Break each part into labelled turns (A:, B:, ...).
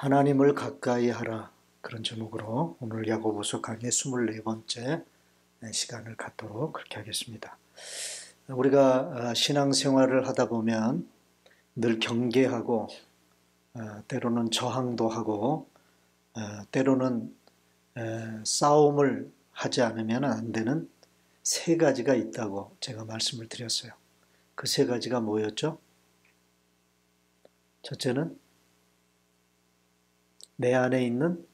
A: 하나님을 가까이 하라. 그런 제목으로 오늘 야고보서 강의 24번째 시간을 갖도록 그렇게 하겠습니다. 우리가 신앙생활을 하다 보면 늘 경계하고 때로는 저항도 하고 때로는 싸움을 하지 않으면 안 되는 세 가지가 있다고 제가 말씀을 드렸어요. 그 세 가지가 뭐였죠? 첫째는 내 안에 있는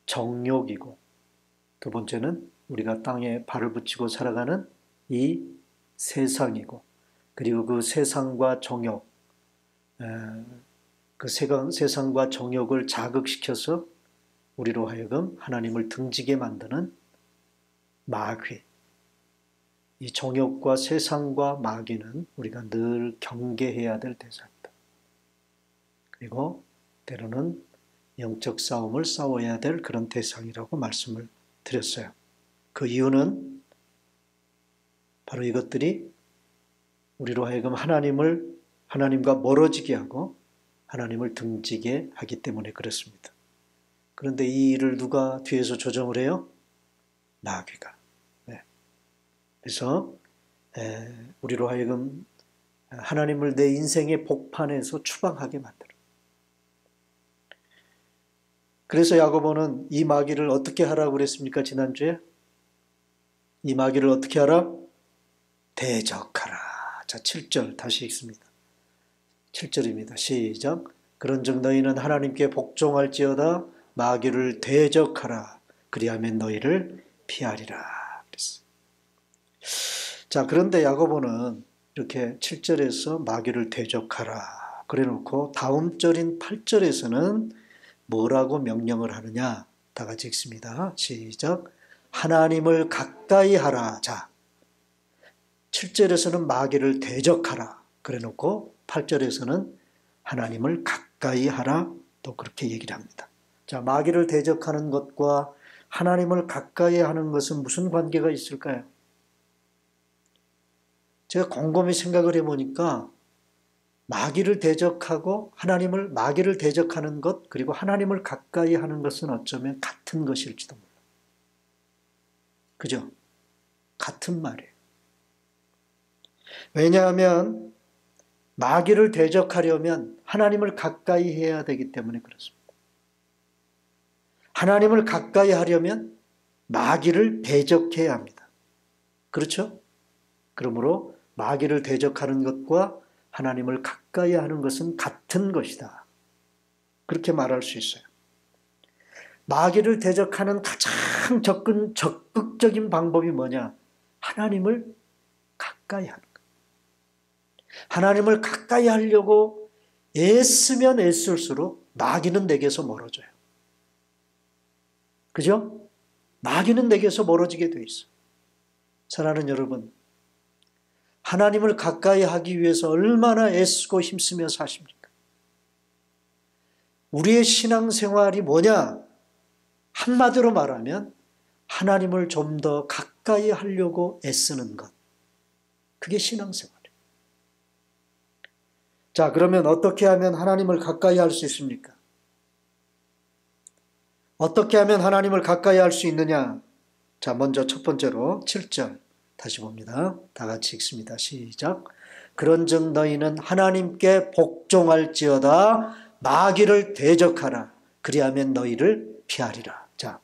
A: 정욕이고, 두 번째는 우리가 땅에 발을 붙이고 살아가는 이 세상이고, 그리고 그 세상과 정욕, 그 세상과 정욕을 자극시켜서 우리로 하여금 하나님을 등지게 만드는 마귀. 이 정욕과 세상과 마귀는 우리가 늘 경계해야 될 대상이다. 그리고 때로는 영적 싸움을 싸워야 될 그런 대상이라고 말씀을 드렸어요. 그 이유는 바로 이것들이 우리로 하여금 하나님과 멀어지게 하고 하나님을 등지게 하기 때문에 그렇습니다. 그런데 이 일을 누가 뒤에서 조정을 해요? 마귀가. 그래서 우리로 하여금 하나님을 내 인생의 복판에서 추방하게 만들어요. 그래서 야고보는 이 마귀를 어떻게 하라고 그랬습니까? 지난주에? 이 마귀를 어떻게 하라? 대적하라. 자, 7절 다시 읽습니다. 7절입니다. 시작. 그런즉 너희는 하나님께 복종할지어다 마귀를 대적하라. 그리하면 너희를 피하리라. 그랬어요. 자, 그런데 야고보는 이렇게 7절에서 마귀를 대적하라 그래놓고 다음 절인 8절에서는 뭐라고 명령을 하느냐? 다 같이 읽습니다. 시작. 하나님을 가까이 하라. 자, 7절에서는 마귀를 대적하라 그래놓고 8절에서는 하나님을 가까이 하라 또 그렇게 얘기를 합니다. 자, 마귀를 대적하는 것과 하나님을 가까이 하는 것은 무슨 관계가 있을까요? 제가 곰곰이 생각을 해보니까 마귀를 대적하고 마귀를 대적하는 것 그리고 하나님을 가까이 하는 것은 어쩌면 같은 것일지도 몰라요. 그죠? 같은 말이에요. 왜냐하면 마귀를 대적하려면 하나님을 가까이 해야 되기 때문에 그렇습니다. 하나님을 가까이 하려면 마귀를 대적해야 합니다. 그렇죠? 그러므로 마귀를 대적하는 것과 하나님을 가까이 하는 것은 같은 것이다. 그렇게 말할 수 있어요. 마귀를 대적하는 가장 적극적인 방법이 뭐냐? 하나님을 가까이 하는 것. 하나님을 가까이 하려고 애쓰면 애쓸수록 마귀는 내게서 멀어져요. 그죠? 마귀는 내게서 멀어지게 돼 있어. 사랑하는 여러분, 하나님을 가까이 하기 위해서 얼마나 애쓰고 힘쓰며 사십니까? 우리의 신앙생활이 뭐냐? 한마디로 말하면 하나님을 좀 더 가까이 하려고 애쓰는 것. 그게 신앙생활이에요. 자, 그러면 어떻게 하면 하나님을 가까이 할 수 있습니까? 어떻게 하면 하나님을 가까이 할 수 있느냐? 자, 먼저 첫 번째로 7절 다시 봅니다. 다 같이 읽습니다. 시작. 그런즉 너희는 하나님께 복종할지어다 마귀를 대적하라. 그리하면 너희를 피하리라. 자,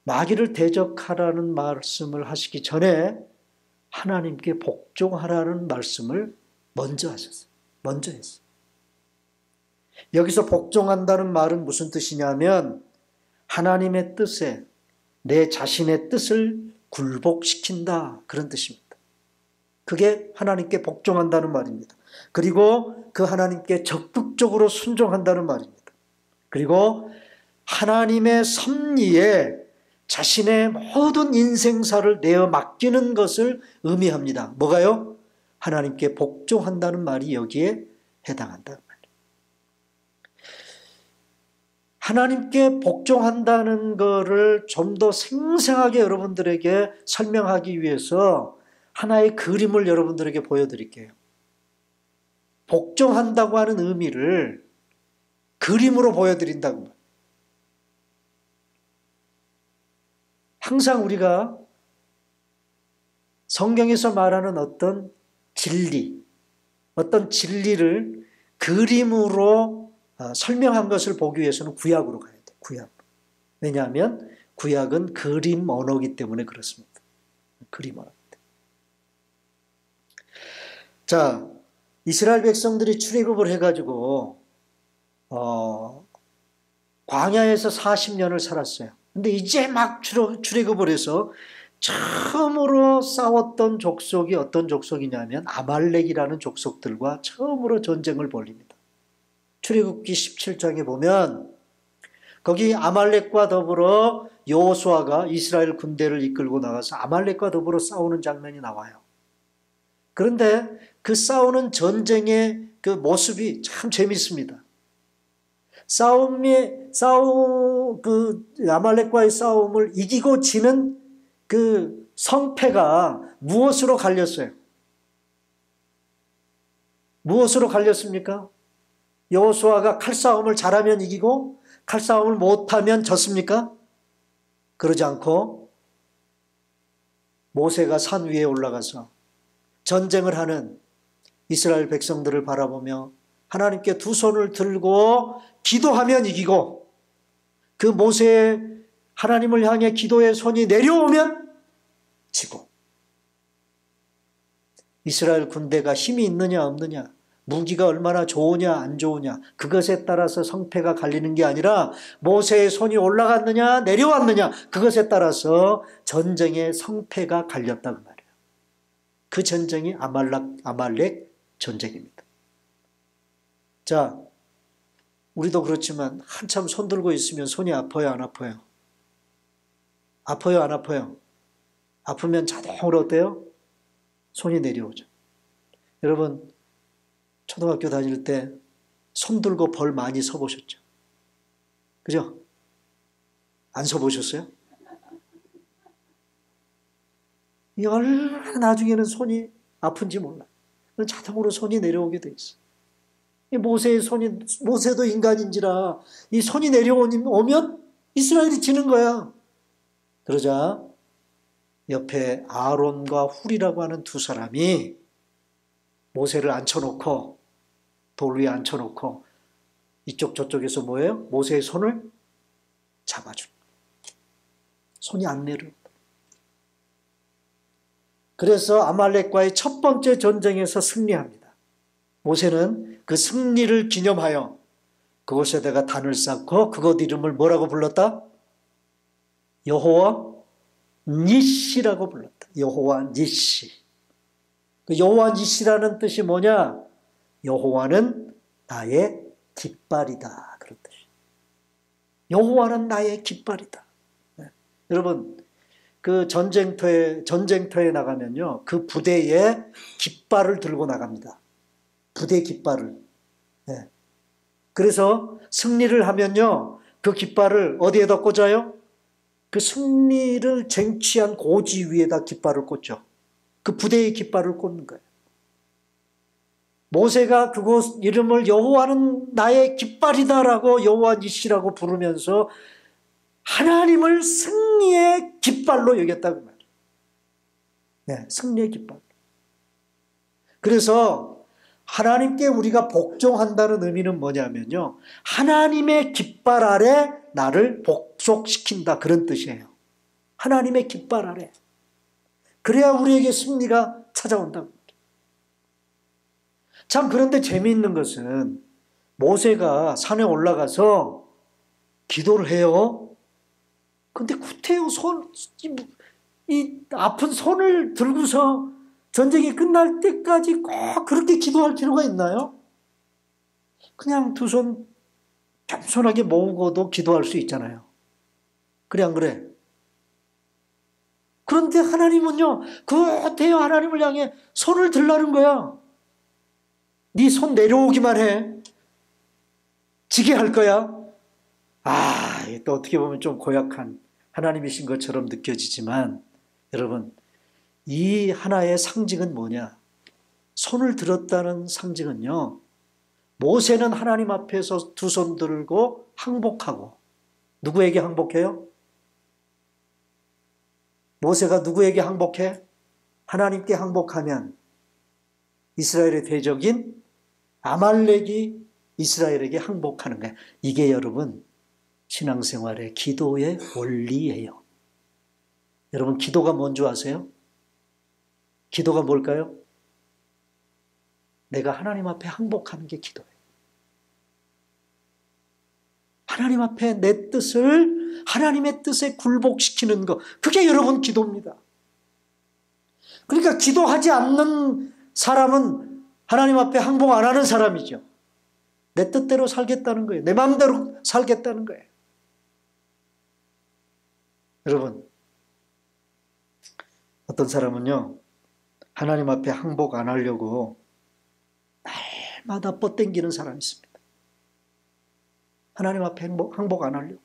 A: 마귀를 대적하라는 말씀을 하시기 전에 하나님께 복종하라는 말씀을 먼저 하셨어요. 먼저 했어요. 여기서 복종한다는 말은 무슨 뜻이냐면 하나님의 뜻에 내 자신의 뜻을 굴복시킨다 그런 뜻입니다. 그게 하나님께 복종한다는 말입니다. 그리고 그 하나님께 적극적으로 순종한다는 말입니다. 그리고 하나님의 섭리에 자신의 모든 인생사를 내어 맡기는 것을 의미합니다. 뭐가요? 하나님께 복종한다는 말이 여기에 해당한다는 말이에요. 하나님께 복종한다는 것을 좀 더 생생하게 여러분들에게 설명하기 위해서 하나의 그림을 여러분들에게 보여드릴게요. 복종한다고 하는 의미를 그림으로 보여드린다고 말이에요. 항상 우리가 성경에서 말하는 어떤 진리, 어떤 진리를 그림으로 설명한 것을 보기 위해서는 구약으로 가야 돼요. 구약. 왜냐하면 구약은 그림 언어이기 때문에 그렇습니다. 그림 언어. 자, 이스라엘 백성들이 출애굽을 해가지고 광야에서 40년을 살았어요. 근데 이제 막 출애굽을 해서 처음으로 싸웠던 족속이 어떤 족속이냐면 아말렉이라는 족속들과 처음으로 전쟁을 벌입니다. 출애굽기 17장에 보면 거기 아말렉과 더불어 여호수아가 이스라엘 군대를 이끌고 나가서 아말렉과 더불어 싸우는 장면이 나와요. 그런데 그 싸우는 전쟁의 그 모습이 참 재밌습니다. 아말렉과의 싸움을 이기고 지는 그 성패가 무엇으로 갈렸어요? 무엇으로 갈렸습니까? 여호수아가 칼싸움을 잘하면 이기고 칼싸움을 못하면 졌습니까? 그러지 않고 모세가 산 위에 올라가서 전쟁을 하는 이스라엘 백성들을 바라보며 하나님께 두 손을 들고 기도하면 이기고 그 모세의 하나님을 향해 기도의 손이 내려오면 지고 이스라엘 군대가 힘이 있느냐 없느냐 무기가 얼마나 좋으냐 안 좋으냐 그것에 따라서 성패가 갈리는 게 아니라 모세의 손이 올라갔느냐 내려왔느냐 그것에 따라서 전쟁의 성패가 갈렸다고 말이에요. 그 전쟁이 아말렉 전쟁입니다. 자, 우리도 그렇지만 한참 손 들고 있으면 손이 아파요 안 아파요? 아파요 안 아파요? 아프면 자동으로 어때요? 손이 내려오죠. 여러분 초등학교 다닐 때 손 들고 벌 많이 서보셨죠? 그죠? 안 서보셨어요? 얼마나 나중에는 손이 아픈지 몰라. 자동으로 손이 내려오게 돼 있어. 모세도 인간인지라 이 손이 내려오면 이스라엘이 지는 거야. 그러자 옆에 아론과 훌이라고 하는 두 사람이 모세를 앉혀놓고 돌 위에 앉혀놓고 이쪽 저쪽에서 뭐예요? 모세의 손을 잡아준 거예요. 손이 안 내려. 그래서 아말렉과의 첫 번째 전쟁에서 승리합니다. 모세는 그 승리를 기념하여 그곳에다가 단을 쌓고 그곳 이름을 뭐라고 불렀다? 여호와 니시라고 불렀다. 여호와 니시. 그 여호와 니시라는 뜻이 뭐냐? 여호와는 나의 깃발이다. 그런 뜻이. 여호와는 나의 깃발이다. 네. 여러분 그 전쟁터에 나가면요 그 부대에 깃발을 들고 나갑니다. 부대 깃발을. 네. 그래서 승리를 하면요 그 깃발을 어디에다 꽂아요? 그 승리를 쟁취한 고지 위에다 깃발을 꽂죠. 그 부대의 깃발을 꽂는 거예요. 모세가 그곳 이름을 여호와는 나의 깃발이다라고 여호와 니시라고 부르면서 하나님을 승리의 깃발로 여겼다고 말이에요. 네, 승리의 깃발. 그래서 하나님께 우리가 복종한다는 의미는 뭐냐면요. 하나님의 깃발 아래 나를 복속시킨다 그런 뜻이에요. 하나님의 깃발 아래. 그래야 우리에게 승리가 찾아온다고. 참 그런데 재미있는 것은 모세가 산에 올라가서 기도를 해요. 근데 구태여 이 아픈 손을 들고서 전쟁이 끝날 때까지 꼭 그렇게 기도할 필요가 있나요? 그냥 두 손 겸손하게 모으고도 기도할 수 있잖아요. 그래 안 그래? 그런데 하나님은요, 구태여 하나님을 향해 손을 들라는 거야. 네 손 내려오기만 해. 지게 할 거야. 또 어떻게 보면 좀 고약한 하나님이신 것처럼 느껴지지만 여러분 이 하나의 상징은 뭐냐? 손을 들었다는 상징은요. 모세는 하나님 앞에서 두 손 들고 항복하고, 누구에게 항복해요? 모세가 누구에게 항복해? 하나님께 항복하면 이스라엘의 대적인 아말렉이 이스라엘에게 항복하는 거예요. 이게 여러분 신앙생활의 기도의 원리예요. 여러분 기도가 뭔 줄 아세요? 기도가 뭘까요? 내가 하나님 앞에 항복하는 게 기도예요. 하나님 앞에 내 뜻을 하나님의 뜻에 굴복시키는 것, 그게 여러분 기도입니다. 그러니까 기도하지 않는 사람은 하나님 앞에 항복 안 하는 사람이죠. 내 뜻대로 살겠다는 거예요. 내 마음대로 살겠다는 거예요. 여러분, 어떤 사람은요, 하나님 앞에 항복 안 하려고 날마다 뻗땡기는 사람이 있습니다. 하나님 앞에 항복 안 하려고.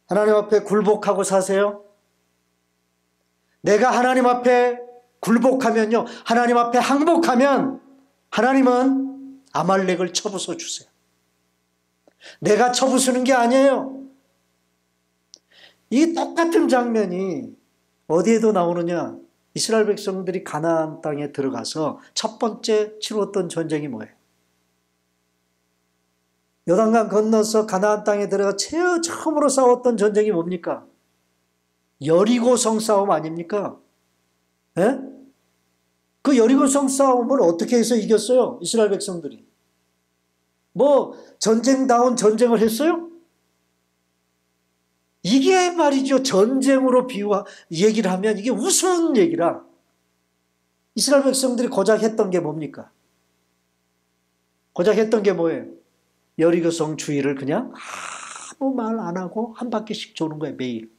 A: 하나님 앞에 굴복하고 사세요. 내가 하나님 앞에 굴복하면요, 하나님 앞에 항복하면 하나님은 아말렉을 쳐부숴 주세요. 내가 쳐부수는 게 아니에요. 이 똑같은 장면이 어디에도 나오느냐? 이스라엘 백성들이 가나안 땅에 들어가서 첫 번째 치루었던 전쟁이 뭐예요? 요단강 건너서 가나안 땅에 들어가 처음으로 싸웠던 전쟁이 뭡니까? 여리고성 싸움 아닙니까? 예? 그 여리고성 싸움을 어떻게 해서 이겼어요? 이스라엘 백성들이. 뭐 전쟁다운 전쟁을 했어요? 이게 말이죠. 전쟁으로 얘기를 하면 이게 우스운 얘기라. 이스라엘 백성들이 고작 했던 게 뭡니까? 고작 했던 게 뭐예요? 여리고성 주위를 그냥 아무 말 안 하고 한 바퀴씩 도는 거예요, 매일.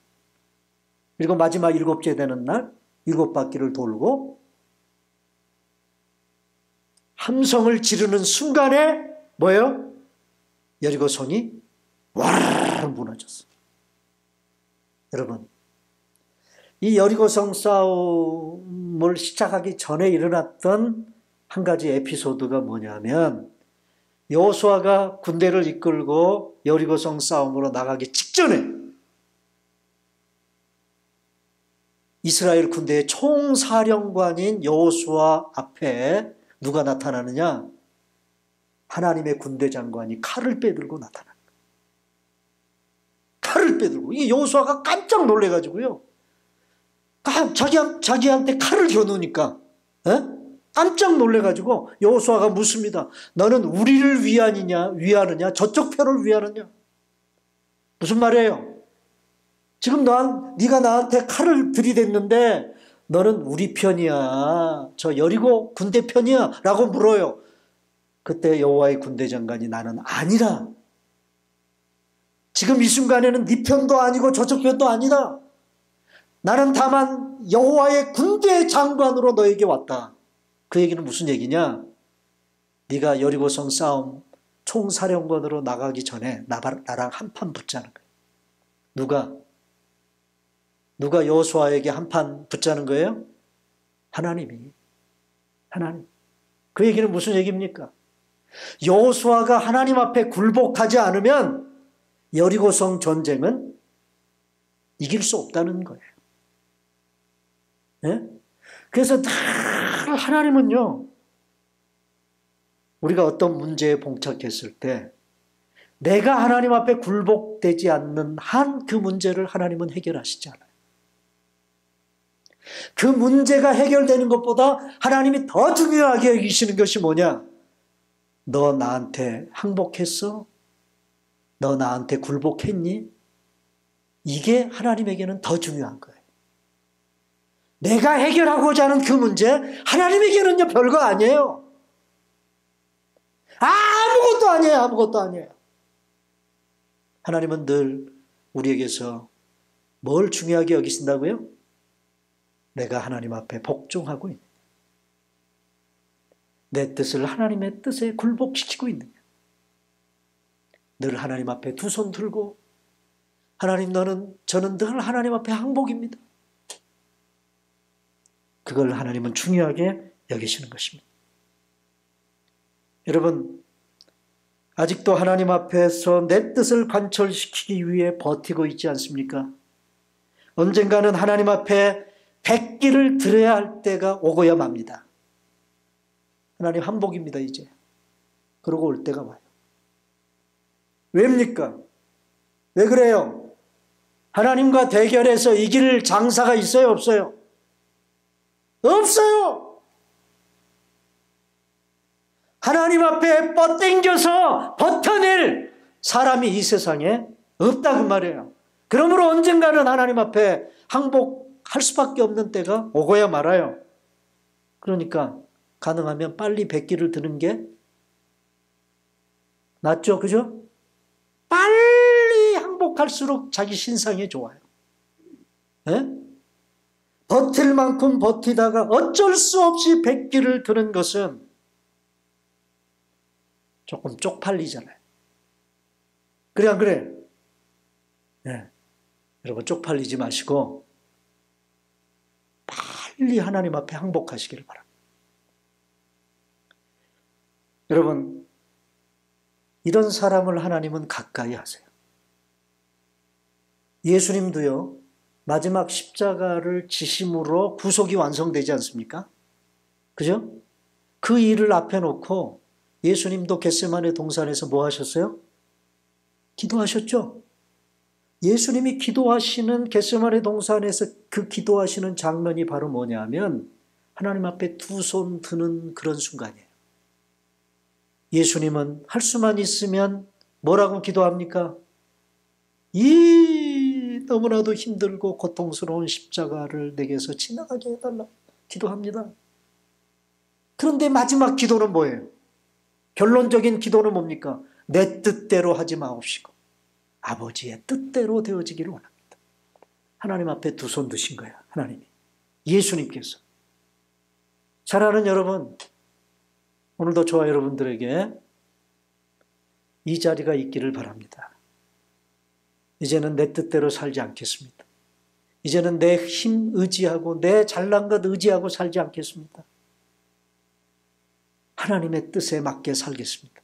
A: 그리고 마지막 7째 되는 날 7바퀴를 돌고 함성을 지르는 순간에 뭐예요? 여리고성이 와르르 무너졌어요. 여러분, 이 여리고성 싸움을 시작하기 전에 일어났던 한 가지 에피소드가 뭐냐면, 여호수아가 군대를 이끌고 여리고성 싸움으로 나가기 직전에 이스라엘 군대의 총사령관인 여호수아 앞에 누가 나타나느냐? 하나님의 군대 장관이 칼을 빼들고 나타나는 거예요. 칼을 빼들고. 이게 여호수아가 깜짝 놀래가지고요. 자기한테 칼을 겨누니까 깜짝 놀래가지고 여호수아가 묻습니다. 너는 우리를 위하느냐 저쪽 편을 위하느냐? 무슨 말이에요? 지금 네가 나한테 칼을 들이댔는데 너는 우리 편이야, 저 여리고 군대 편이야? 라고 물어요. 그때 여호와의 군대 장관이 나는 아니라, 지금 이 순간에는 네 편도 아니고 저쪽 편도 아니다. 나는 다만 여호와의 군대 장관으로 너에게 왔다. 그 얘기는 무슨 얘기냐? 네가 여리고성 싸움 총사령관으로 나가기 전에 나랑 한판 붙자는 거예요. 누가 여호수아에게 한판 붙자는 거예요? 하나님. 그 얘기는 무슨 얘기입니까? 여호수아가 하나님 앞에 굴복하지 않으면 여리고성 전쟁은 이길 수 없다는 거예요. 네? 그래서 늘 하나님은요, 우리가 어떤 문제에 봉착했을 때 내가 하나님 앞에 굴복되지 않는 한 그 문제를 하나님은 해결하시지 않아요. 그 문제가 해결되는 것보다 하나님이 더 중요하게 여기시는 것이 뭐냐? 너 나한테 항복했어? 너 나한테 굴복했니? 이게 하나님에게는 더 중요한 거예요. 내가 해결하고자 하는 그 문제, 하나님에게는요 별거 아니에요. 아무것도 아니에요. 하나님은 늘 우리에게서 뭘 중요하게 여기신다고요? 내가 하나님 앞에 복종하고 있느냐, 내 뜻을 하나님의 뜻에 굴복시키고 있느냐, 늘 하나님 앞에 두 손 들고 하나님, 저는 늘 하나님 앞에 항복입니다. 그걸 하나님은 중요하게 여기시는 것입니다. 여러분, 아직도 하나님 앞에서 내 뜻을 관철시키기 위해 버티고 있지 않습니까? 언젠가는 하나님 앞에 백기를 드려야 할 때가 오고야 맙니다. 하나님 한복입니다, 이제. 그러고 올 때가 와요. 왜입니까? 왜 그래요? 하나님과 대결해서 이길 장사가 있어요, 없어요? 없어요! 하나님 앞에 뻗땡겨서 버텨낼 사람이 이 세상에 없다고 말이에요. 그러므로 언젠가는 하나님 앞에 항복할 수밖에 없는 때가 오고야 말아요. 그러니까 가능하면 빨리 백기를 드는 게 낫죠, 그죠? 빨리 항복할수록 자기 신상에 좋아요. 네? 버틸 만큼 버티다가 어쩔 수 없이 백기를 드는 것은 조금 쪽팔리잖아요. 그래 안 그래? 네. 여러분 쪽팔리지 마시고 빨리 하나님 앞에 항복하시기를 바랍니다. 여러분, 이런 사람을 하나님은 가까이 하세요. 예수님도요, 마지막 십자가를 지심으로 구속이 완성되지 않습니까? 그죠? 그 일을 앞에 놓고 예수님도 겟세마네 동산에서 뭐 하셨어요? 기도하셨죠? 예수님이 기도하시는 겟세마네 동산에서 그 기도하시는 장면이 바로 뭐냐면 하나님 앞에 두 손 드는 그런 순간이에요. 예수님은 할 수만 있으면 뭐라고 기도합니까? 이 너무나도 힘들고 고통스러운 십자가를 내게서 지나가게 해달라 기도합니다. 그런데 마지막 기도는 뭐예요? 결론적인 기도는 뭡니까? 내 뜻대로 하지 마옵시고 아버지의 뜻대로 되어지기를 원합니다. 하나님 앞에 두 손 드신 거야, 하나님이. 예수님께서. 사랑하는 여러분, 오늘도 저와 여러분들에게 이 자리가 있기를 바랍니다. 이제는 내 뜻대로 살지 않겠습니다. 이제는 내 힘 의지하고 내 잘난 것 의지하고 살지 않겠습니다. 하나님의 뜻에 맞게 살겠습니다.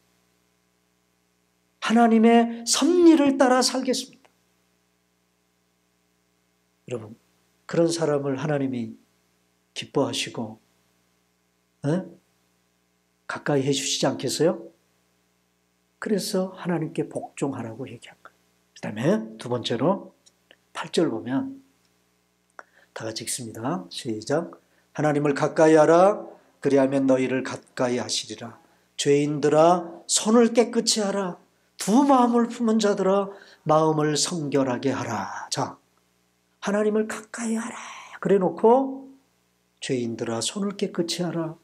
A: 하나님의 섭리를 따라 살겠습니다. 여러분, 그런 사람을 하나님이 기뻐하시고 가까이 해주시지 않겠어요? 그래서 하나님께 복종하라고 얘기한 거예요. 그 다음에 두 번째로 8절 보면 다 같이 읽습니다. 시작. 하나님을 가까이 하라. 그리하면 너희를 가까이 하시리라. 죄인들아 손을 깨끗이 하라. 두 마음을 품은 자들아 마음을 성결하게 하라. 자, 하나님을 가까이 하라. 그래 놓고 죄인들아 손을 깨끗이 하라.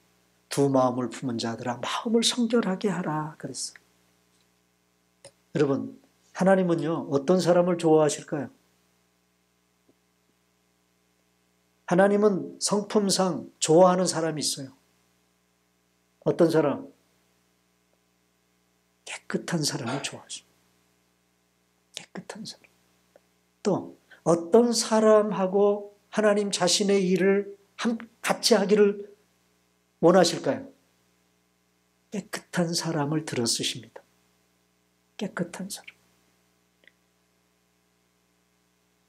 A: 두 마음을 품은 자들아 마음을 성결하게 하라. 그랬어요. 여러분, 하나님은요 어떤 사람을 좋아하실까요? 하나님은 성품상 좋아하는 사람이 있어요. 어떤 사람? 깨끗한 사람을 좋아하십니다. 깨끗한 사람. 또 어떤 사람하고 하나님 자신의 일을 같이 하기를 원하실까요? 깨끗한 사람을 들어 쓰십니다. 깨끗한 사람.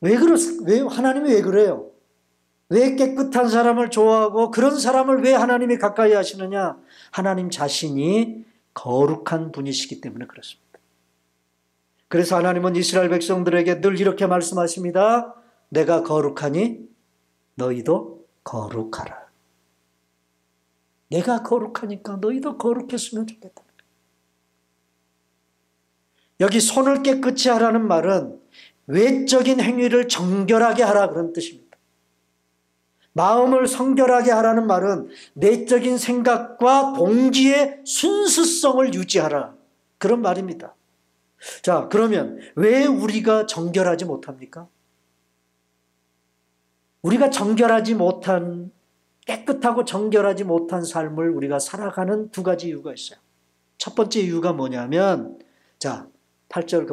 A: 왜 하나님이 왜 그래요? 왜 깨끗한 사람을 좋아하고 그런 사람을 왜 하나님이 가까이 하시느냐? 하나님 자신이 거룩한 분이시기 때문에 그렇습니다. 그래서 하나님은 이스라엘 백성들에게 늘 이렇게 말씀하십니다. 내가 거룩하니 너희도 거룩하라. 내가 거룩하니까 너희도 거룩했으면 좋겠다. 여기 손을 깨끗이 하라는 말은 외적인 행위를 정결하게 하라 그런 뜻입니다. 마음을 성결하게 하라는 말은 내적인 생각과 동기의 순수성을 유지하라 그런 말입니다. 자, 그러면 왜 우리가 정결하지 못합니까? 우리가 정결하지 못한, 깨끗하고 정결하지 못한 삶을 우리가 살아가는 두 가지 이유가 있어요. 첫 번째 이유가 뭐냐면, 자, 8절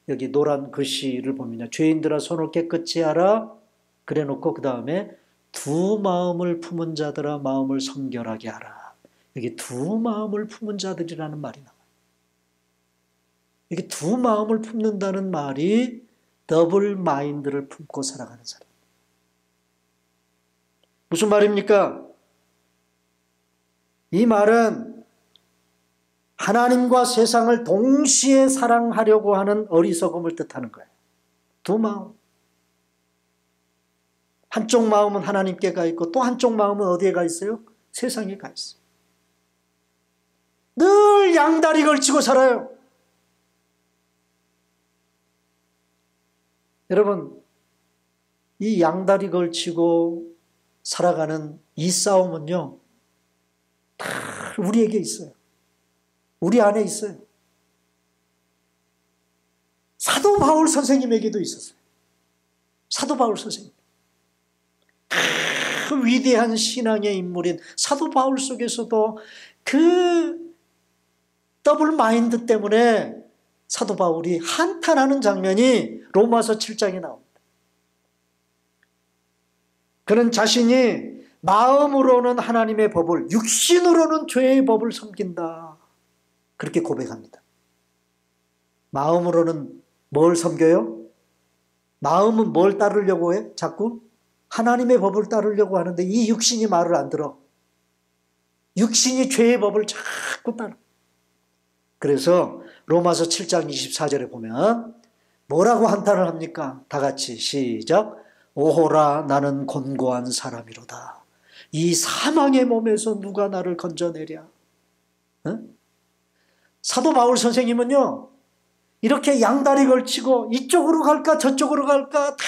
A: 여기 노란 글씨를 보면 죄인들아 손을 깨끗이 하라 그래 놓고 그 다음에 두 마음을 품은 자들아 마음을 성결하게 하라. 여기 두 마음을 품은 자들이라는 말이 나와요. 이게 두 마음을 품는다는 말이 더블 마인드를 품고 살아가는 사람. 무슨 말입니까? 이 말은 하나님과 세상을 동시에 사랑하려고 하는 어리석음을 뜻하는 거예요. 두 마음. 한쪽 마음은 하나님께 가 있고 또 한쪽 마음은 어디에 가 있어요? 세상에 가 있어요. 늘 양다리 걸치고 살아요. 여러분, 이 양다리 걸치고 살아가는 이 싸움은요, 다 우리에게 있어요. 우리 안에 있어요. 사도 바울 선생님에게도 있었어요. 사도 바울 선생님. 그 위대한 신앙의 인물인 사도 바울 속에서도 그 더블 마인드 때문에 사도 바울이 한탄하는 장면이 로마서 7장에 나옵니다. 그는 자신이 마음으로는 하나님의 법을, 육신으로는 죄의 법을 섬긴다. 그렇게 고백합니다. 마음으로는 뭘 섬겨요? 마음은 뭘 따르려고 해? 자꾸? 하나님의 법을 따르려고 하는데 이 육신이 말을 안 들어. 육신이 죄의 법을 자꾸 따라. 그래서 로마서 7장 24절에 보면 뭐라고 한탄을 합니까? 다 같이 시작. 오호라 나는 곤고한 사람이로다. 이 사망의 몸에서 누가 나를 건져내랴. 응? 사도 바울 선생님은요, 이렇게 양다리 걸치고 이쪽으로 갈까 저쪽으로 갈까 다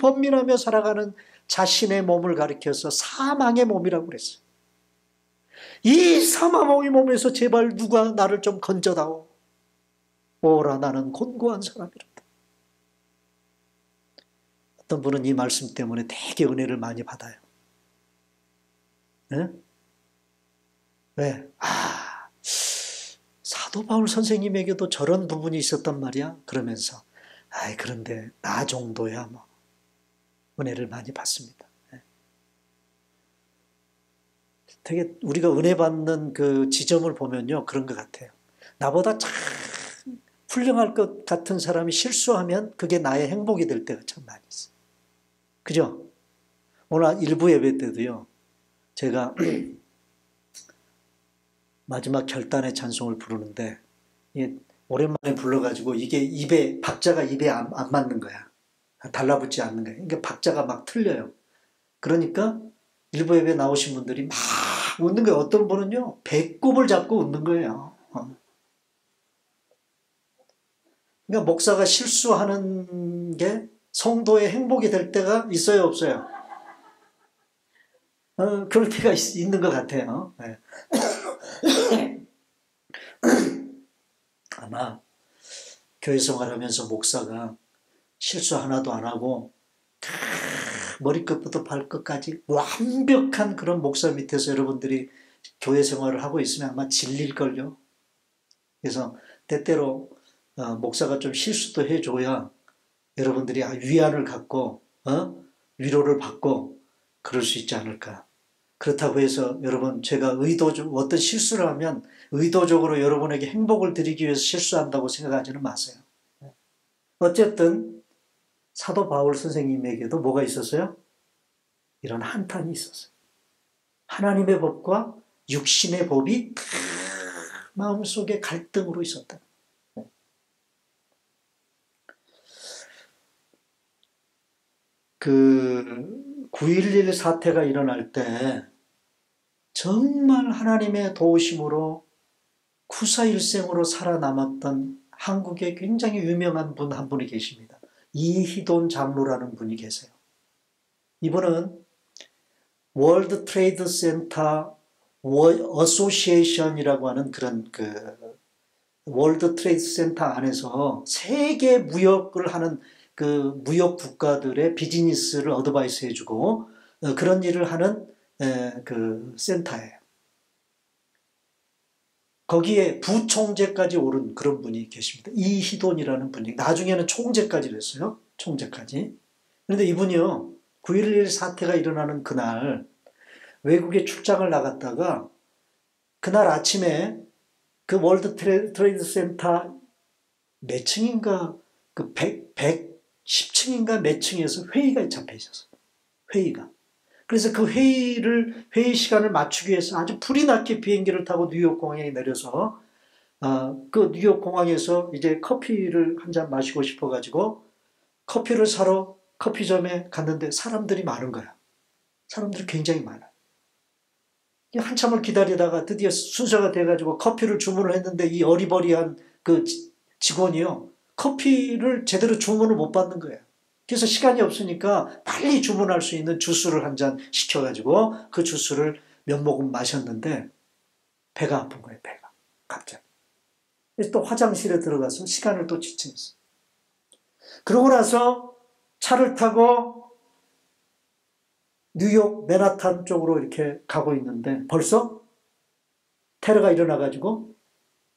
A: 번민하며 살아가는 자신의 몸을 가리켜서 사망의 몸이라고 그랬어요. 이 사망의 몸에서 제발 누가 나를 좀 건져다오. 오라 나는 곤고한 사람이로다. 어떤 분은 이 말씀 때문에 되게 은혜를 많이 받아요. 네? 왜? 사도 바울 선생님에게도 저런 부분이 있었단 말이야. 그러면서 그런데 나 정도야 뭐 은혜를 많이 받습니다. 네. 되게 우리가 은혜 받는 그 지점을 보면요, 그런 것 같아요. 나보다 참 훌륭할 것 같은 사람이 실수하면 그게 나의 행복이 될 때가 참 많이 있어요. 그죠? 오늘 일부 예배 때도요, 제가 마지막 결단의 찬송을 부르는데 오랜만에 불러가지고 이게 박자가 입에 안 맞는 거야. 달라붙지 않는 거야. 그러니까 박자가 막 틀려요. 그러니까 일부 예배 나오신 분들이 막 웃는 거예요. 어떤 분은요, 배꼽을 잡고 웃는 거예요. 그러니까 목사가 실수하는 게 성도의 행복이 될 때가 있어요, 없어요? 그럴 때가 있는 것 같아요. 네. 아마 교회 생활하면서 목사가 실수 하나도 안 하고 머리끝부터 발끝까지 완벽한 그런 목사 밑에서 여러분들이 교회 생활을 하고 있으면 아마 질릴걸요. 그래서 때때로 목사가 좀 실수도 해줘야 여러분들이 위안을 갖고 위로를 받고 그럴 수 있지 않을까. 그렇다고 해서 여러분, 제가 어떤 실수를 하면 의도적으로 여러분에게 행복을 드리기 위해서 실수한다고 생각하지는 마세요. 어쨌든 사도 바울 선생님에게도 뭐가 있었어요? 이런 한탄이 있었어요. 하나님의 법과 육신의 법이 마음속에 갈등으로 있었다. 그 9.11 사태가 일어날 때 정말 하나님의 도우심으로 쿠사일생으로 살아남았던 한국에 굉장히 유명한 분 한 분이 계십니다. 이희돈 장로라는 분이 계세요. 이분은 월드 트레이드 센터 어소시에이션이라고 하는 그런 월드 트레이드 센터 안에서 세계 무역을 하는 그 무역 국가들의 비즈니스를 어드바이스 해주고 그런 일을 하는 그 센터예요. 거기에 부총재까지 오른 그런 분이 계십니다. 이희돈이라는 분이 나중에는 총재까지 됐어요. 총재까지. 그런데 이분이요, 9.11 사태가 일어나는 그날 외국에 출장을 나갔다가 그날 아침에 그 월드 트레이드 센터 몇 층인가, 그 110층인가 몇 층에서 회의가 잡혀 있었어. 회의가. 그래서 그 회의 시간을 맞추기 위해서 아주 불이 났게 비행기를 타고 뉴욕 공항에 내려서, 그 뉴욕 공항에서 이제 커피를 한 잔 마시고 싶어가지고 커피를 사러 커피점에 갔는데 사람들이 많은 거야. 사람들이 굉장히 많아. 한참을 기다리다가 드디어 순서가 돼가지고 커피를 주문을 했는데 이 어리버리한 그 직원이요. 커피를 제대로 주문을 못 받는 거예요. 그래서 시간이 없으니까 빨리 주문할 수 있는 주스를 한 잔 시켜가지고 그 주스를 몇 모금 마셨는데 배가 아픈 거예요. 배가. 갑자기. 그래서 또 화장실에 들어가서 시간을 또 지체했어. 그러고 나서 차를 타고 뉴욕 맨하탄 쪽으로 이렇게 가고 있는데 벌써 테러가 일어나가지고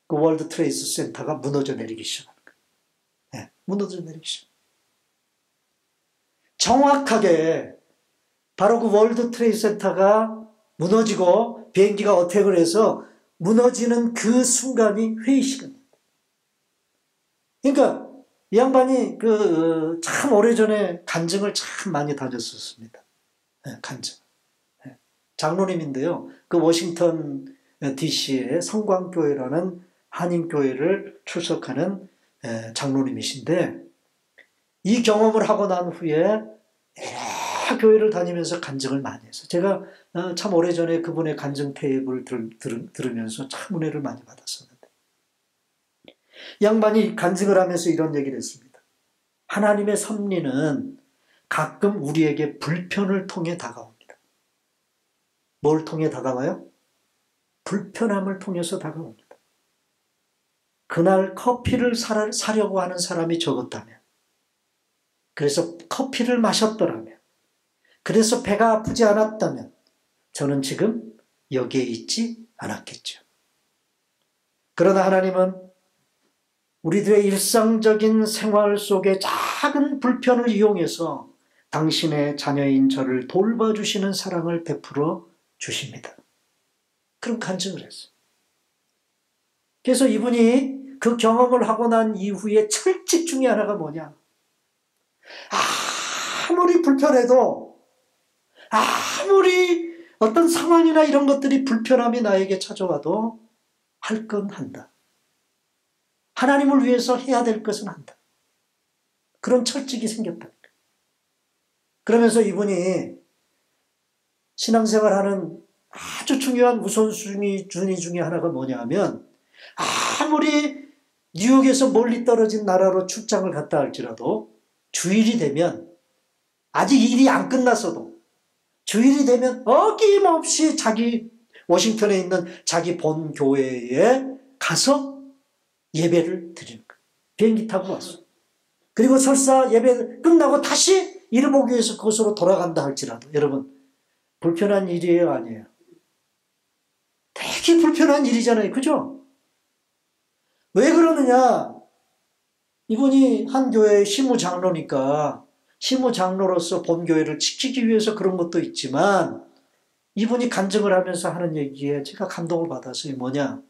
A: 그 월드 트레이드 센터가 무너져 내리기 시작하는 거예요. 네, 무너져 내리기 시작. 정확하게 바로 그 월드 트레이드 센터가 무너지고 비행기가 어택을 해서 무너지는 그 순간이 회의 시간입니다. 그러니까 이 양반이 참 오래전에 간증을 참 많이 다녔었습니다. 네, 간증. 네. 장로님인데요. 그 워싱턴 DC의 성광교회라는 한인교회를 출석하는 장로님이신데 이 경험을 하고 난 후에 여러 교회를 다니면서 간증을 많이 했어요. 제가 참 오래전에 그분의 간증 테이프를 들으면서 참 은혜를 많이 받았었는데 양반이 간증을 하면서 이런 얘기를 했습니다. 하나님의 섭리는 가끔 우리에게 불편을 통해 다가옵니다. 뭘 통해 다가와요? 불편함을 통해서 다가옵니다. 그날 커피를 사려고 하는 사람이 적었다면, 그래서 커피를 마셨더라면, 그래서 배가 아프지 않았다면 저는 지금 여기에 있지 않았겠죠. 그러나 하나님은 우리들의 일상적인 생활 속의 작은 불편을 이용해서 당신의 자녀인 저를 돌봐주시는 사랑을 베풀어 주십니다. 그런 간증을 했어요. 그래서 이분이 그 경험을 하고 난 이후에 철칙 중에 하나가 뭐냐? 아무리 불편해도, 아무리 어떤 상황이나 이런 것들이 불편함이 나에게 찾아와도 할 건 한다. 하나님을 위해서 해야 될 것은 한다. 그런 철칙이 생겼다. 그러면서 이분이 신앙생활하는 아주 중요한 우선순위 중에 하나가 뭐냐 하면 아무리 뉴욕에서 멀리 떨어진 나라로 출장을 갔다 할지라도 주일이 되면 아직 일이 안 끝났어도 주일이 되면 어김없이 자기 워싱턴에 있는 자기 본 교회에 가서 예배를 드리는 거예요. 비행기 타고 왔어. 그리고 설사 예배 끝나고 다시 일을 보기 위해서 그곳으로 돌아간다 할지라도 여러분 불편한 일이에요, 아니에요? 되게 불편한 일이잖아요. 그죠? 왜 그러느냐? 이분이 한 교회의 시무장로니까 시무장로로서 본교회를 지키기 위해서 그런 것도 있지만 이분이 간증을 하면서 하는 얘기에 제가 감동을 받았어요. 뭐냐?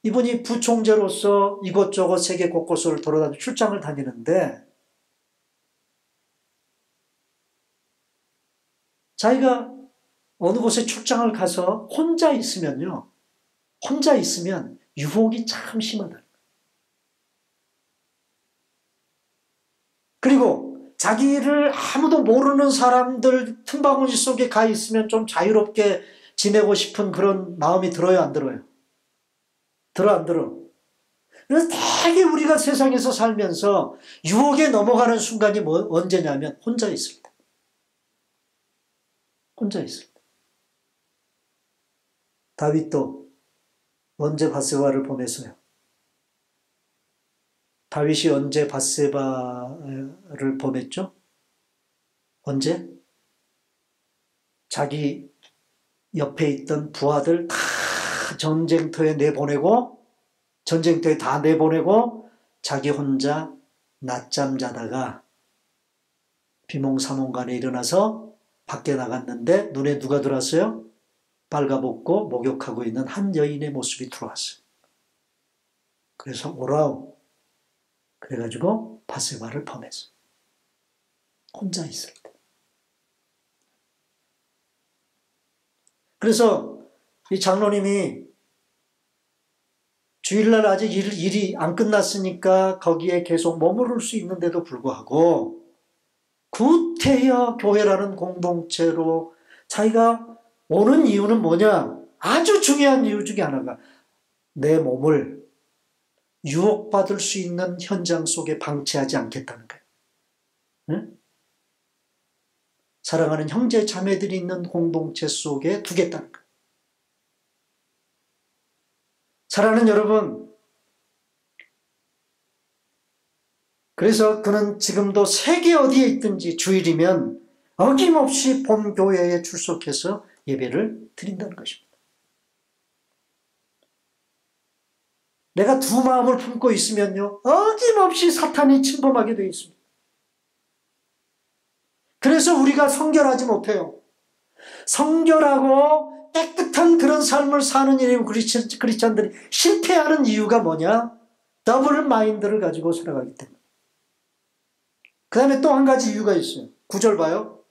A: 이분이 부총재로서 이곳저곳 세계 곳곳을 돌아다니며 출장을 다니는데 자기가 어느 곳에 출장을 가서 혼자 있으면 유혹이 참 심하다. 그리고 자기를 아무도 모르는 사람들 틈바구니 속에 가 있으면 좀 자유롭게 지내고 싶은 그런 마음이 들어요, 안 들어요? 들어, 안 들어? 그래서 되게 우리가 세상에서 살면서 유혹에 넘어가는 순간이 언제냐면 혼자 있을 때. 혼자 있을 때. 다윗도 언제 밧세바를 보냈어요? 다윗이 언제 밧세바를 보냈죠? 언제? 자기 옆에 있던 부하들 다 전쟁터에 다 내보내고 자기 혼자 낮잠 자다가 비몽사몽간에 일어나서 밖에 나갔는데 눈에 누가 들어왔어요? 빨가벗고 목욕하고 있는 한 여인의 모습이 들어왔어요. 그래서 오라오. 그래가지고 바세바를 범했어요. 혼자 있을 때. 그래서 이 장로님이 주일날 아직 일이 안 끝났으니까 거기에 계속 머무를 수 있는데도 불구하고 구태여 교회라는 공동체로 자기가 오는 이유는 뭐냐? 아주 중요한 이유 중에 하나가 내 몸을 유혹받을 수 있는 현장 속에 방치하지 않겠다는 거예요. 응? 사랑하는 형제 자매들이 있는 공동체 속에 두겠다는 거예요. 사랑하는 여러분, 그래서 그는 지금도 세계 어디에 있든지 주일이면 어김없이 본교회에 출석해서 예배를 드린다는 것입니다. 내가 두 마음을 품고 있으면요, 어김없이 사탄이 침범하게 되어 있습니다. 그래서 우리가 성결하지 못해요. 성결하고 깨끗한 그런 삶을 사는 일이 크리스찬들이 실패하는 이유가 뭐냐? 더블 마인드를 가지고 살아가기 때문에. 그 다음에 또 한 가지 이유가 있어요. 9절 봐요.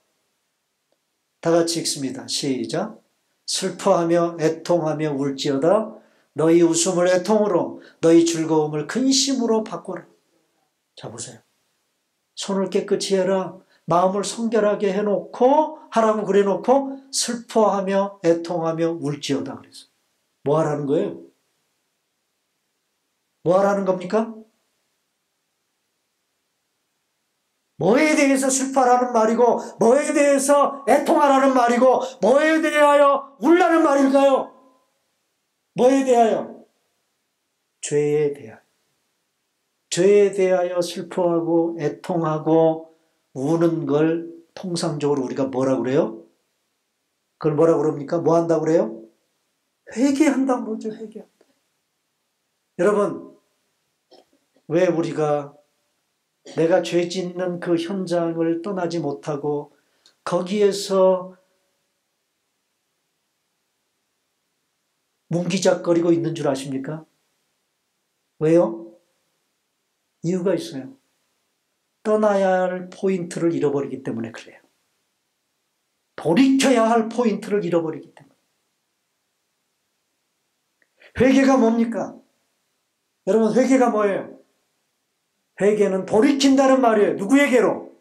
A: 다 같이 읽습니다. 시작. 슬퍼하며 애통하며 울지어다. 너희 웃음을 애통으로, 너희 즐거움을 근심으로 바꿔라. 자, 보세요. 손을 깨끗이 해라. 마음을 성결하게 해놓고 하라고 그래놓고 슬퍼하며 애통하며 울지어다 그래서 뭐 하라는 거예요? 뭐 하라는 겁니까? 뭐에 대해서 슬퍼하라는 말이고 뭐에 대해서 애통하라는 말이고 뭐에 대하여 울라는 말일까요? 뭐에 대하여? 죄에 대하여. 죄에 대하여 슬퍼하고 애통하고 우는 걸 통상적으로 우리가 뭐라고 그래요? 그걸 뭐라고 그럽니까? 뭐 한다고 그래요? 회개한다고 그러죠. 회개한다. 여러분, 왜 우리가 내가 죄 짓는 그 현장을 떠나지 못하고 거기에서 뭉기작거리고 있는 줄 아십니까? 왜요? 이유가 있어요. 떠나야 할 포인트를 잃어버리기 때문에 그래요. 돌이켜야 할 포인트를 잃어버리기 때문에. 회개가 뭡니까? 여러분, 회개가 뭐예요? 회개는 돌이킨다는 말이에요. 누구에게로?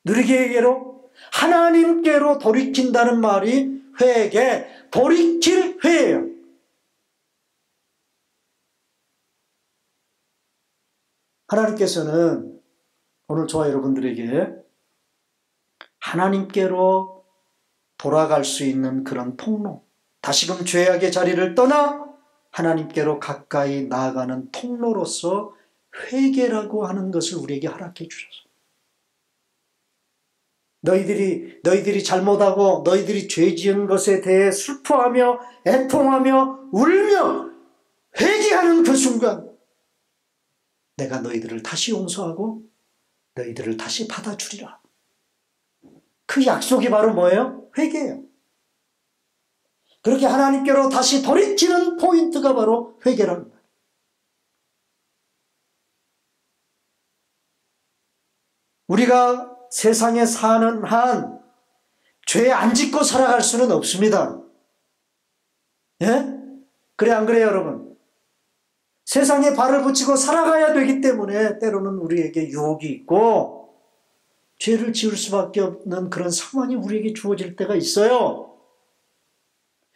A: 누구에게로? 하나님께로 돌이킨다는 말이 회개, 돌이킬 회예요. 하나님께서는 오늘 저와 여러분들에게 하나님께로 돌아갈 수 있는 그런 통로, 다시금 죄악의 자리를 떠나 하나님께로 가까이 나아가는 통로로서 회개라고 하는 것을 우리에게 허락해 주셔서 너희들이 잘못하고 너희들이 죄 지은 것에 대해 슬퍼하며 애통하며 울며 회개하는 그 순간 내가 너희들을 다시 용서하고 너희들을 다시 받아주리라. 그 약속이 바로 뭐예요? 회개예요. 그렇게 하나님께로 다시 돌이키는 포인트가 바로 회개라는 거예요. 우리가 세상에 사는 한 죄 안 짓고 살아갈 수는 없습니다. 예? 그래 안 그래요, 여러분? 세상에 발을 붙이고 살아가야 되기 때문에 때로는 우리에게 유혹이 있고 죄를 지을 수밖에 없는 그런 상황이 우리에게 주어질 때가 있어요.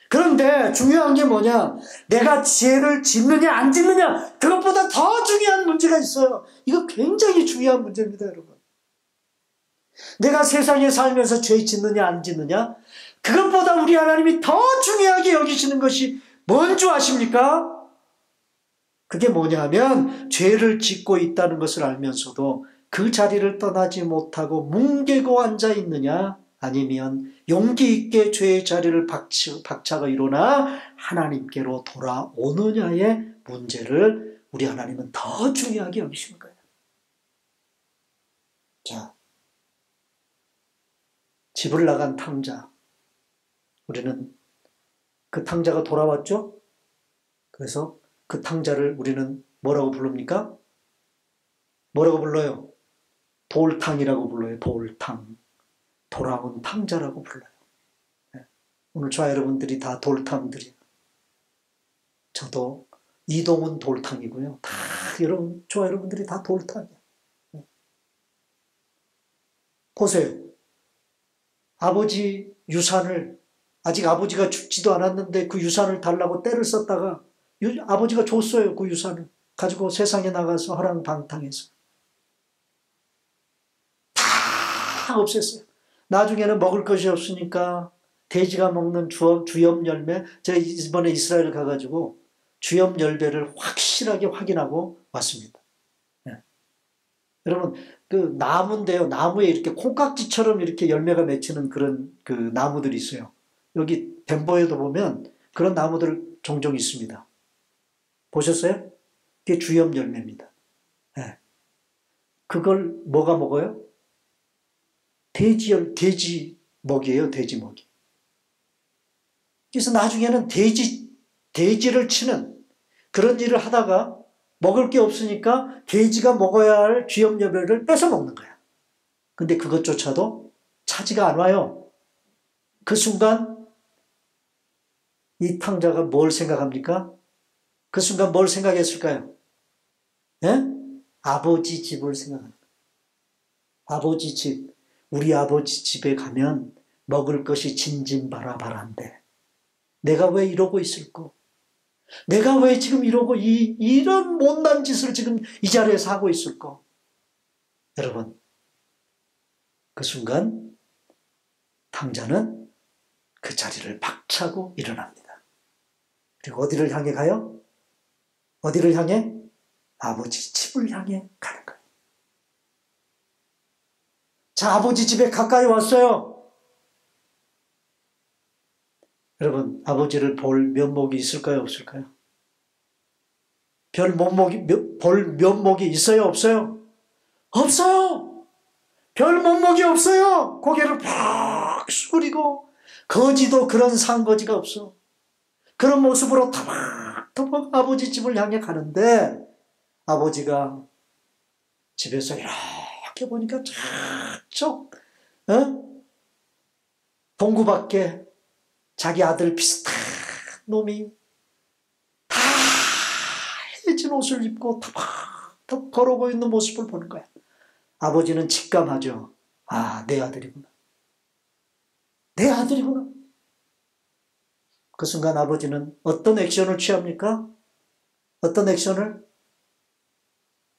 A: 그런데 중요한 게 뭐냐? 내가 죄를 짓느냐 안 짓느냐, 그것보다 더 중요한 문제가 있어요. 이거 굉장히 중요한 문제입니다, 여러분. 내가 세상에 살면서 죄 짓느냐 안 짓느냐, 그것보다 우리 하나님이 더 중요하게 여기시는 것이 뭔 줄 아십니까? 그게 뭐냐면 죄를 짓고 있다는 것을 알면서도 그 자리를 떠나지 못하고 뭉개고 앉아 있느냐, 아니면 용기 있게 죄의 자리를 박차고 일어나 하나님께로 돌아오느냐의 문제를 우리 하나님은 더 중요하게 여기시는 거예요. 자, 집을 나간 탕자, 우리는 그 탕자가 돌아왔죠? 그래서 그 탕자를 우리는 뭐라고 부릅니까? 뭐라고 불러요? 돌탕이라고 불러요. 돌탕. 돌아온 탕자라고 불러요. 오늘 저와 여러분들이 다 돌탕들이에요. 저도 이동은 돌탕이고요. 다 여러분, 저와 여러분들이 다 돌탕이에요. 보세요. 아버지 유산을, 아직 아버지가 죽지도 않았는데 그 유산을 달라고 떼를 썼다가 아버지가 줬어요. 그 유산을 가지고 세상에 나가서 허랑방탕해서 다 없앴어요. 나중에는 먹을 것이 없으니까 돼지가 먹는 주염 열매, 제가 이번에 이스라엘 가가지고 주염 열매를 확실하게 확인하고 왔습니다. 네. 여러분, 그 나무인데요. 나무에 이렇게 콩깍지처럼 이렇게 열매가 맺히는 그런 그 나무들이 있어요. 여기 덴버에도 보면 그런 나무들 종종 있습니다. 보셨어요? 그게 주염 열매입니다. 네. 그걸 뭐가 먹어요? 돼지 먹이에요. 돼지 먹이. 그래서 나중에는 돼지를 치는 그런 일을 하다가 먹을 게 없으니까 돼지가 먹어야 할 주염 열매를 뺏어 먹는 거야. 근데 그것조차도 차지가 안 와요. 그 순간 이 탕자가 뭘 생각합니까? 그 순간 뭘 생각했을까요? 예? 아버지 집을 생각합니다. 아버지 집, 우리 아버지 집에 가면 먹을 것이 진진바라바라인데 내가 왜 이러고 있을까? 내가 왜 지금 이러고 이런 못난 짓을 지금 이 자리에서 하고 있을까? 여러분, 그 순간 탕자는 그 자리를 박차고 일어납니다. 그리고 어디를 향해 가요? 어디를 향해? 아버지 집을 향해 가는 거예요. 자, 아버지 집에 가까이 왔어요. 여러분, 아버지를 볼 면목이 있을까요? 없을까요? 볼 면목이 있어요? 없어요? 없어요! 별 면목이 없어요! 고개를 팍 숙이고, 거지도 그런 상거지가 없어. 그런 모습으로 터벅터벅 아버지 집을 향해 가는데, 아버지가 집에서 이렇게 보니까 저쪽, 동구 밖에 자기 아들 비슷한 놈이 다 해진 옷을 입고 터벅터벅 걸어오고 있는 모습을 보는 거야. 아버지는 직감하죠. 아, 내 아들이구나. 내 아들이구나. 그 순간 아버지는 어떤 액션을 취합니까? 어떤 액션을?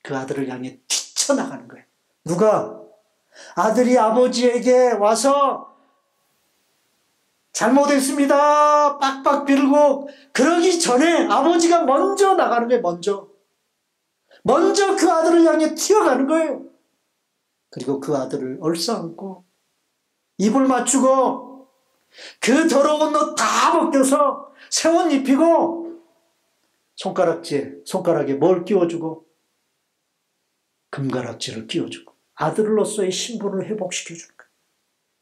A: 그 아들을 향해 뛰쳐나가는 거예요. 누가? 아들이 아버지에게 와서 잘못했습니다. 빡빡 빌고 그러기 전에 아버지가 먼저 나가는 거예요. 먼저 그 아들을 향해 튀어가는 거예요. 그리고 그 아들을 얼싸안고 입을 맞추고 그 더러운 옷 다 벗겨서 새 옷 입히고 손가락에 뭘 끼워주고 금가락지를 끼워주고 아들로서의 신분을 회복시켜주는 거예요.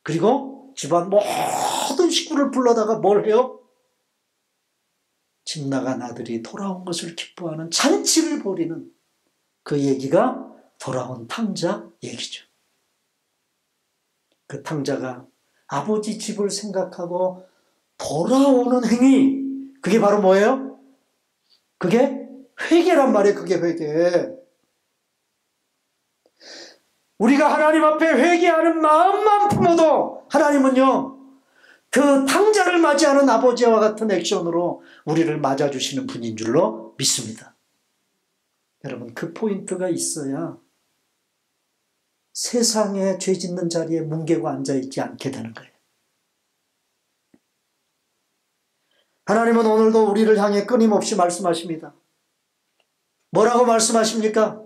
A: 그리고 집안 모든 식구를 불러다가 뭘 해요? 집 나간 아들이 돌아온 것을 기뻐하는 잔치를 벌이는 그 얘기가 돌아온 탕자 얘기죠. 그 탕자가 아버지 집을 생각하고 돌아오는 행위, 그게 바로 뭐예요? 그게 회개란 말이에요. 그게 회개. 우리가 하나님 앞에 회개하는 마음만 품어도 하나님은요, 그 탕자를 맞이하는 아버지와 같은 액션으로 우리를 맞아주시는 분인 줄로 믿습니다. 여러분, 그 포인트가 있어야 세상에 죄 짓는 자리에 뭉개고 앉아있지 않게 되는 거예요. 하나님은 오늘도 우리를 향해 끊임없이 말씀하십니다. 뭐라고 말씀하십니까?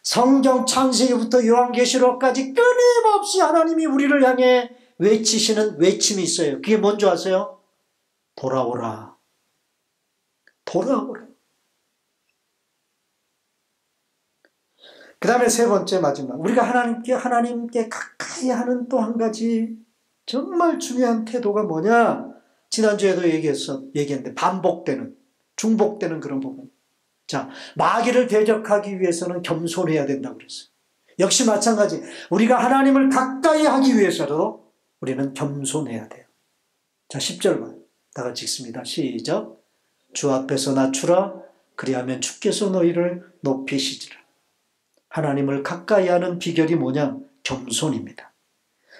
A: 성경 창세기부터 요한계시록까지 끊임없이 하나님이 우리를 향해 외치시는 외침이 있어요. 그게 뭔지 아세요? 돌아오라. 돌아오라. 그 다음에 세 번째 마지막. 우리가 하나님께 가까이 하는 또 한 가지 정말 중요한 태도가 뭐냐? 지난주에도 얘기했는데 반복되는, 중복되는 그런 부분. 자, 마귀를 대적하기 위해서는 겸손해야 된다고 그랬어요. 역시 마찬가지. 우리가 하나님을 가까이 하기 위해서도 우리는 겸손해야 돼요. 자, 10절만 다 같이 읽습니다. 시작. 주 앞에서 낮추라. 그리하면 주께서 너희를 높이시리라. 하나님을 가까이 하는 비결이 뭐냐? 겸손입니다.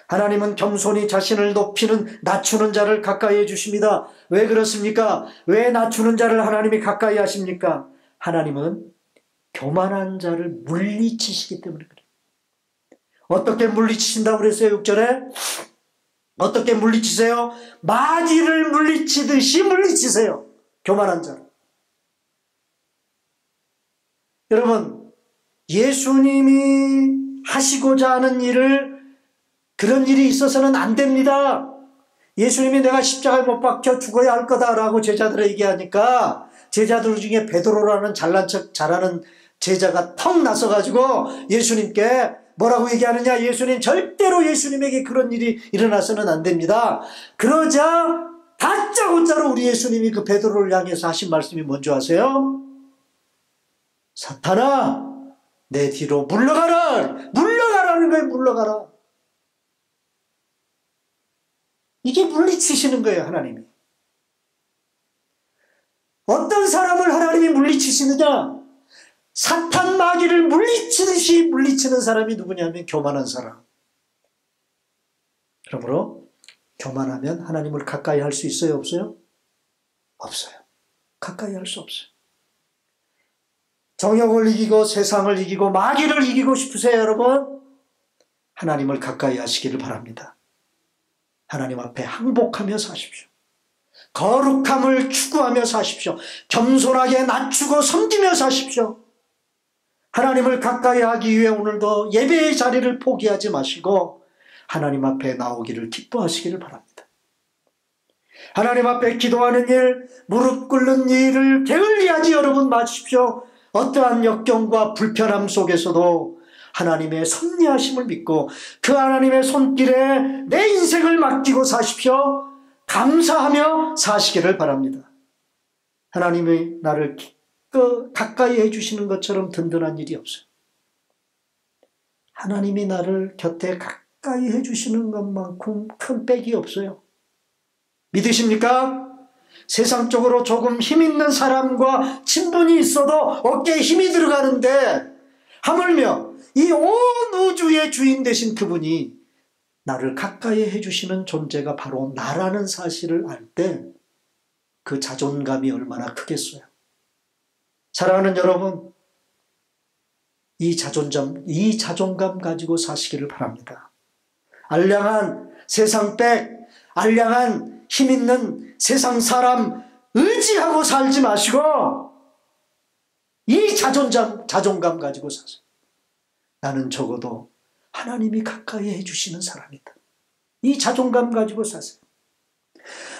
A: 하나님은 겸손히 자신을 높이는, 낮추는 자를 가까이 해주십니다. 왜 그렇습니까? 왜 낮추는 자를 하나님이 가까이 하십니까? 하나님은 교만한 자를 물리치시기 때문에 그래요. 어떻게 물리치신다고 그랬어요? 6절에 어떻게 물리치세요? 마귀를 물리치듯이 물리치세요. 교만한 자를. 여러분, 예수님이 하시고자 하는 일을, 그런 일이 있어서는 안 됩니다. 예수님이 내가 십자가에 못 박혀 죽어야 할 거다라고 제자들에게 얘기하니까 제자들 중에 베드로라는 잘난 척 잘하는 제자가 턱 나서가지고 예수님께 뭐라고 얘기하느냐? 예수님, 절대로 예수님에게 그런 일이 일어나서는 안 됩니다. 그러자 다짜고짜로 우리 예수님이 그 베드로를 향해서 하신 말씀이 뭔지 아세요? 사탄아, 내 뒤로 물러가라! 물러가라는 거예요. 물러가라. 이게 물리치시는 거예요. 하나님이. 어떤 사람을 하나님이 물리치시느냐? 사탄 마귀를 물리치듯이 물리치는 사람이 누구냐면 교만한 사람. 그러므로 교만하면 하나님을 가까이 할 수 있어요? 없어요? 없어요. 가까이 할 수 없어요. 정욕을 이기고 세상을 이기고 마귀를 이기고 싶으세요, 여러분? 하나님을 가까이 하시기를 바랍니다. 하나님 앞에 항복하며 사십시오. 거룩함을 추구하며 사십시오. 겸손하게 낮추고 섬기며 사십시오. 하나님을 가까이 하기 위해 오늘도 예배의 자리를 포기하지 마시고 하나님 앞에 나오기를 기뻐하시기를 바랍니다. 하나님 앞에 기도하는 일, 무릎 꿇는 일을 게을리하지 여러분 마십시오. 어떠한 역경과 불편함 속에서도 하나님의 섭리하심을 믿고 그 하나님의 손길에 내 인생을 맡기고 사십시오. 감사하며 사시기를 바랍니다. 하나님이 나를 가까이 해주시는 것처럼 든든한 일이 없어요. 하나님이 나를 곁에 가까이 해주시는 것만큼 큰 빽이 없어요. 믿으십니까? 세상적으로 조금 힘 있는 사람과 친분이 있어도 어깨에 힘이 들어가는데 하물며 이 온 우주의 주인 되신 그분이 나를 가까이 해주시는 존재가 바로 나라는 사실을 알 때 그 자존감이 얼마나 크겠어요. 사랑하는 여러분, 이 자존감 가지고 사시기를 바랍니다. 알량한 세상 빽, 알량한 힘 있는 세상 사람 의지하고 살지 마시고 이 자존감 가지고 사세요. 나는 적어도 하나님이 가까이 해주시는 사람이다. 이 자존감 가지고 사세요.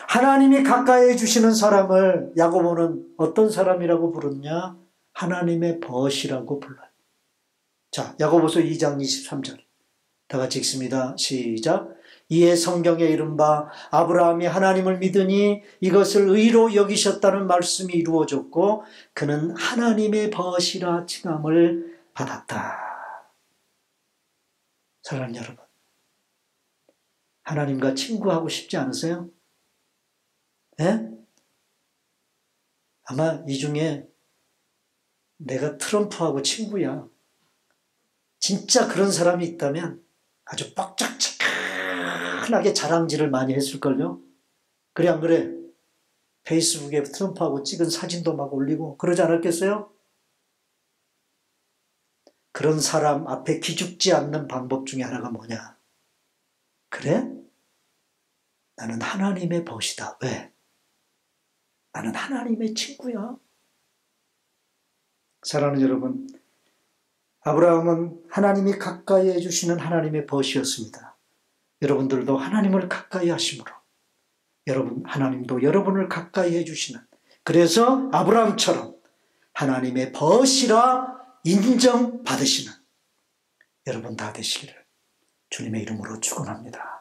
A: 하나님이 가까이 해주시는 사람을 야고보는 어떤 사람이라고 부르냐? 하나님의 벗이라고 불러요. 자, 야고보서 2장 23절 다 같이 읽습니다. 시작. 이에 성경에 이른바 아브라함이 하나님을 믿으니 이것을 의로 여기셨다는 말씀이 이루어졌고 그는 하나님의 벗이라 칭함을 받았다. 사랑하는 여러분, 하나님과 친구하고 싶지 않으세요? 예? 아마 이 중에 내가 트럼프하고 친구야. 진짜 그런 사람이 있다면 아주 뻑짝지근하게 자랑질을 많이 했을걸요? 그래 안 그래? 페이스북에 트럼프하고 찍은 사진도 막 올리고 그러지 않았겠어요? 그런 사람 앞에 기죽지 않는 방법 중에 하나가 뭐냐? 그래? 나는 하나님의 벗이다. 왜? 나는 하나님의 친구야. 사랑하는 여러분, 아브라함은 하나님이 가까이 해주시는 하나님의 벗이었습니다. 여러분들도 하나님을 가까이 하심으로 여러분, 하나님도 여러분을 가까이 해주시는, 그래서 아브라함처럼 하나님의 벗이라 인정받으시는 여러분 다 되시기를 주님의 이름으로 축원합니다.